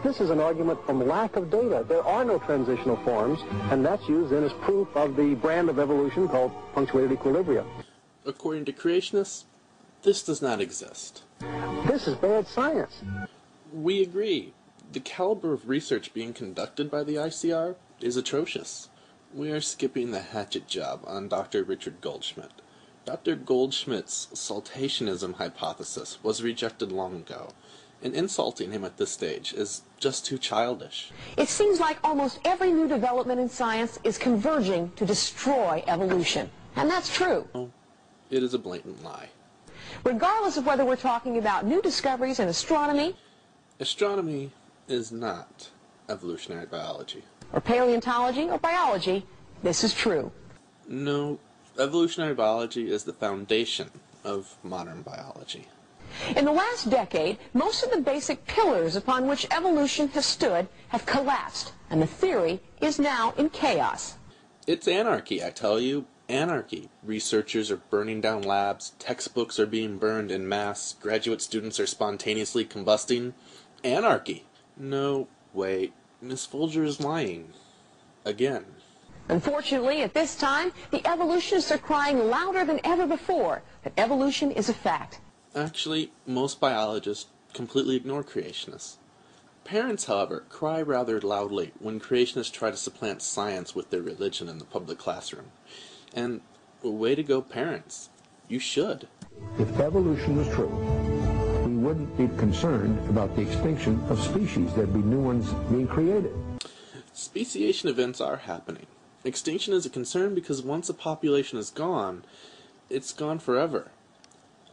But this is an argument from lack of data. There are no transitional forms, and that's used then as proof of the brand of evolution called punctuated equilibria. According to creationists, this does not exist. This is bad science. We agree. The caliber of research being conducted by the ICR is atrocious. We are skipping the hatchet job on Dr. Richard Goldschmidt. Dr. Goldschmidt's saltationism hypothesis was rejected long ago, and insulting him at this stage is just too childish. It seems like almost every new development in science is converging to destroy evolution. And that's true. It is a blatant lie. Regardless of whether we're talking about new discoveries in astronomy, Astronomy is not evolutionary biology. or paleontology, or biology, this is true. No, evolutionary biology is the foundation of modern biology. In the last decade, most of the basic pillars upon which evolution has stood have collapsed, and the theory is now in chaos. It's anarchy, I tell you. Anarchy. Researchers are burning down labs, textbooks are being burned en masse, graduate students are spontaneously combusting. Anarchy. No, wait. Miss Folger is lying. Again. Unfortunately, at this time, the evolutionists are crying louder than ever before that evolution is a fact. Actually, most biologists completely ignore creationists. Parents, however, cry rather loudly when creationists try to supplant science with their religion in the public classroom. And way to go, parents. You should. If evolution was true, we wouldn't be concerned about the extinction of species. There'd be new ones being created. Speciation events are happening. Extinction is a concern because once a population is gone, it's gone forever.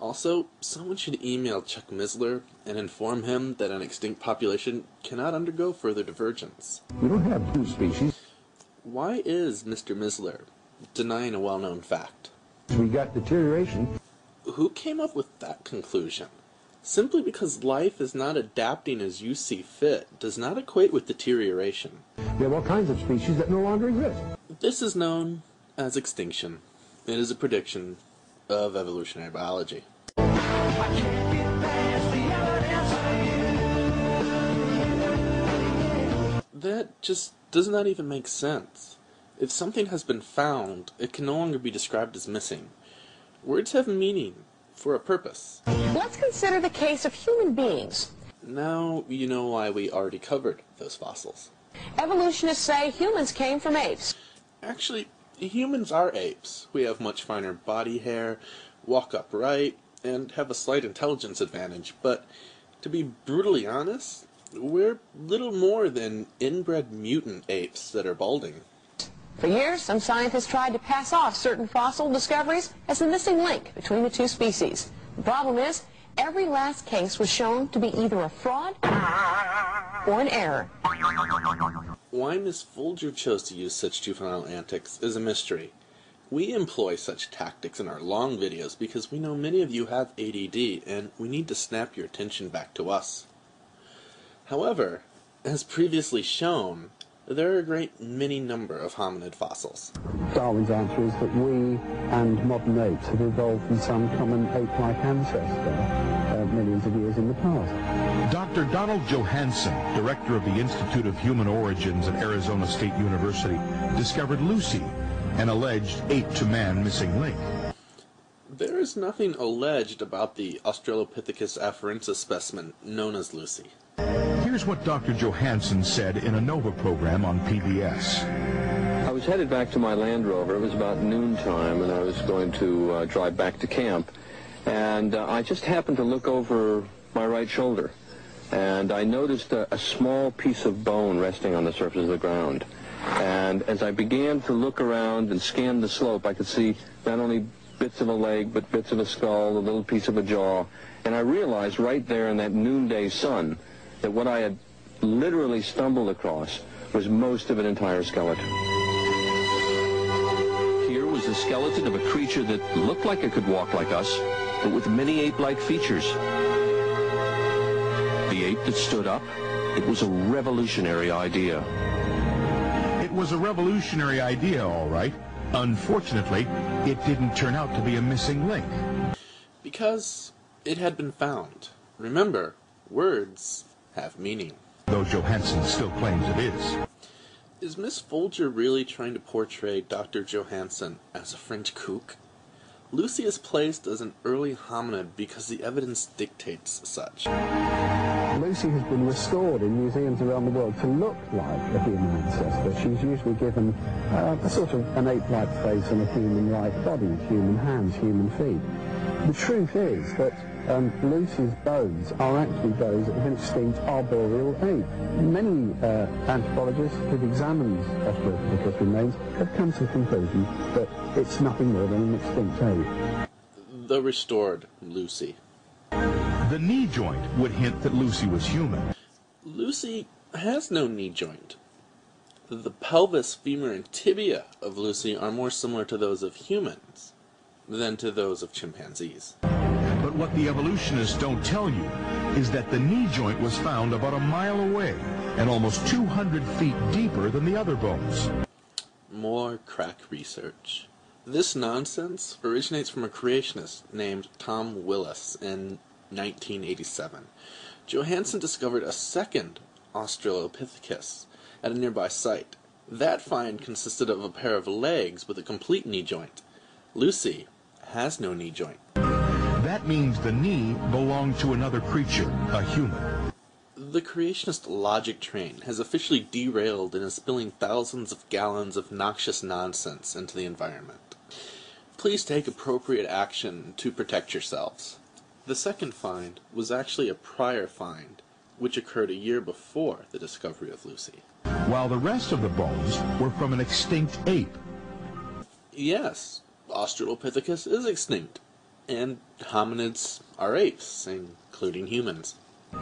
Also, someone should email Chuck Missler and inform him that an extinct population cannot undergo further divergence. We don't have two species. Why is Mr. Missler denying a well-known fact? We got deterioration. Who came up with that conclusion? Simply because life is not adapting as you see fit does not equate with deterioration. We have all kinds of species that no longer exist. This is known as extinction. It is a prediction of evolutionary biology. That just does not even make sense. If something has been found, it can no longer be described as missing. Words have meaning for a purpose. Let's consider the case of human beings. Now you know why we already covered those fossils. Evolutionists say humans came from apes. Actually, humans are apes. We have much finer body hair, walk upright, and have a slight intelligence advantage. But to be brutally honest, we're little more than inbred mutant apes that are balding. For years, some scientists tried to pass off certain fossil discoveries as the missing link between the two species. The problem is, every last case was shown to be either a fraud or an error. Why Miss Folger chose to use such juvenile antics is a mystery. We employ such tactics in our long videos because we know many of you have ADD and we need to snap your attention back to us. However, as previously shown, there are a great many number of hominid fossils. Darwin's answer is that we and modern apes have evolved from some common ape-like ancestor millions of years in the past. Dr. Donald Johanson, director of the Institute of Human Origins at Arizona State University, discovered Lucy, an alleged ape-to-man missing link. There is nothing alleged about the Australopithecus afarensis specimen known as Lucy. Here's what Dr. Johanson said in a NOVA program on PBS. I was headed back to my Land Rover. It was about noontime, and I was going to drive back to camp. And I just happened to look over my right shoulder, and I noticed a small piece of bone resting on the surface of the ground. And as I began to look around and scan the slope, I could see not only bits of a leg, but bits of a skull, a little piece of a jaw. And I realized right there in that noonday sun that what I had literally stumbled across was most of an entire skeleton. Here was the skeleton of a creature that looked like it could walk like us, but with many ape-like features. The ape that stood up, it was a revolutionary idea. It was a revolutionary idea, all right. Unfortunately, it didn't turn out to be a missing link. Because it had been found. Remember, words have meaning. though Johansen still claims it is. Is Miss Folger really trying to portray Dr. Johansen as a French kook? Lucy is placed as an early hominid because the evidence dictates such. Lucy has been restored in museums around the world to look like a human ancestor. She's usually given a sort of an ape-like face and a human-like body, human hands, human feet. The truth is that Lucy's bones are actually those of an extinct arboreal ape. Many anthropologists who've examined Australopithecus remains have come to the conclusion that it's nothing more than an extinct ape. The restored Lucy. The knee joint would hint that Lucy was human. Lucy has no knee joint. The pelvis, femur, and tibia of Lucy are more similar to those of humans than to those of chimpanzees. But what the evolutionists don't tell you is that the knee joint was found about a mile away and almost 200 feet deeper than the other bones. More crack research. This nonsense originates from a creationist named Tom Willis in 1987. Johansen discovered a second Australopithecus at a nearby site. That find consisted of a pair of legs with a complete knee joint. Lucy has no knee joint. That means the knee belonged to another creature, a human. The creationist logic train has officially derailed and is spilling thousands of gallons of noxious nonsense into the environment. Please take appropriate action to protect yourselves. The second find was actually a prior find, which occurred a year before the discovery of Lucy. While the rest of the bones were from an extinct ape. Yes, Australopithecus is extinct, and hominids are apes, including humans.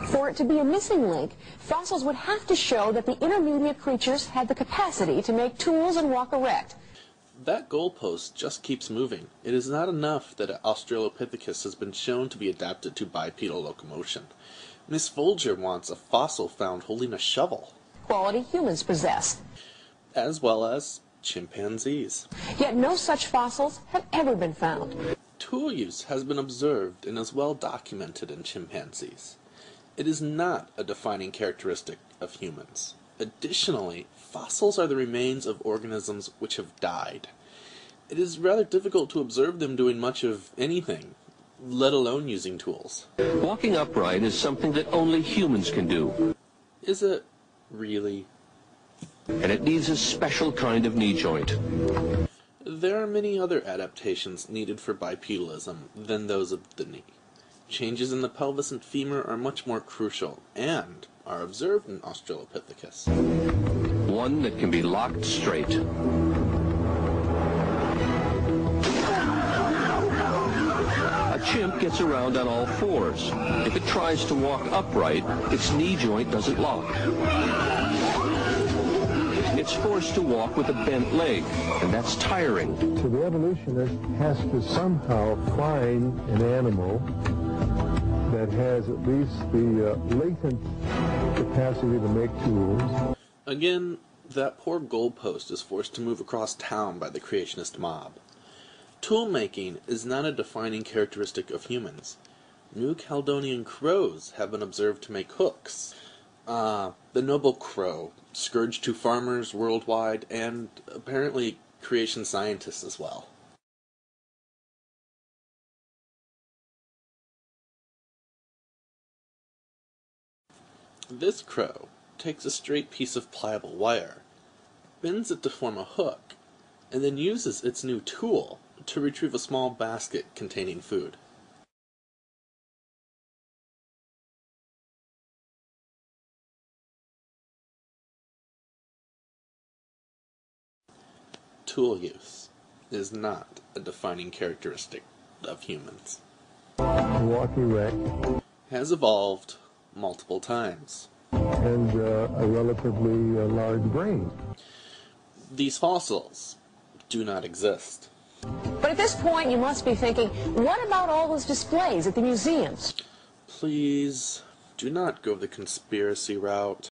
For it to be a missing link, fossils would have to show that the intermediate creatures had the capacity to make tools and walk erect. That goalpost just keeps moving. It is not enough that Australopithecus has been shown to be adapted to bipedal locomotion. Miss Folger wants a fossil found holding a shovel. Quality humans possess. As well as chimpanzees. Yet no such fossils have ever been found. Tool use has been observed and is well documented in chimpanzees. It is not a defining characteristic of humans. Additionally, fossils are the remains of organisms which have died. It is rather difficult to observe them doing much of anything, let alone using tools. Walking upright is something that only humans can do. Is it really? And it needs a special kind of knee joint. There are many other adaptations needed for bipedalism than those of the knee. Changes in the pelvis and femur are much more crucial, and are observed in Australopithecus. One that can be locked straight. A chimp gets around on all fours. If it tries to walk upright, its knee joint doesn't lock. It's forced to walk with a bent leg, and that's tiring. So the evolutionist has to somehow find an animal that has at least the latent capacity to make tools. Again, that poor goalpost is forced to move across town by the creationist mob. Tool-making is not a defining characteristic of humans. New Caledonian crows have been observed to make hooks. The noble crow, scourge to farmers worldwide, and apparently creation scientists as well. This crow takes a straight piece of pliable wire, bends it to form a hook, and then uses its new tool to retrieve a small basket containing food. Tool use is not a defining characteristic of humans. Walk erect. Has evolved multiple times. And a relatively large brain. These fossils do not exist. But at this point, you must be thinking, what about all those displays at the museums? Please do not go the conspiracy route.